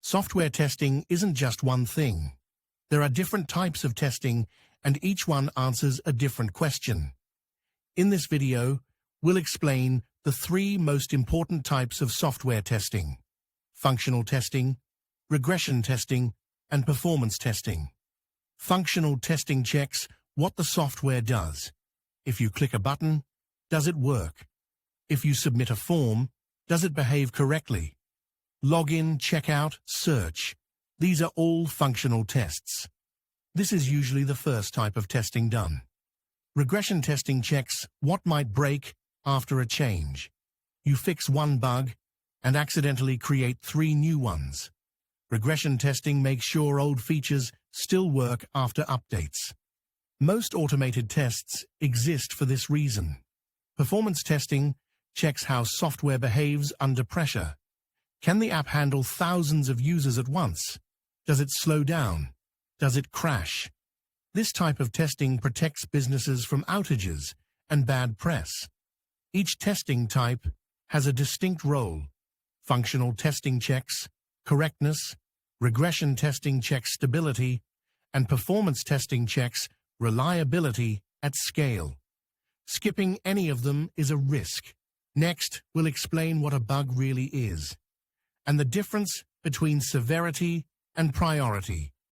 Software testing isn't just one thing. There are different types of testing, and each one answers a different question. In this video, we'll explain the three most important types of software testing: functional testing, regression testing, and performance testing. Functional testing checks what the software does. If you click a button, does it work? If you submit a form, does it behave correctly? Login, checkout, search. These are all functional tests. This is usually the first type of testing done. Regression testing checks what might break after a change. You fix one bug and accidentally create 3 new ones. Regression testing makes sure old features still work after updates. Most automated tests exist for this reason. Performance testing checks how software behaves under pressure. Can the app handle thousands of users at once? Does it slow down? Does it crash? This type of testing protects businesses from outages and bad press. Each testing type has a distinct role. Functional testing checks correctness, regression testing checks stability, and performance testing checks reliability at scale. Skipping any of them is a risk. Next, we'll explain what a bug really is, and the difference between severity and priority.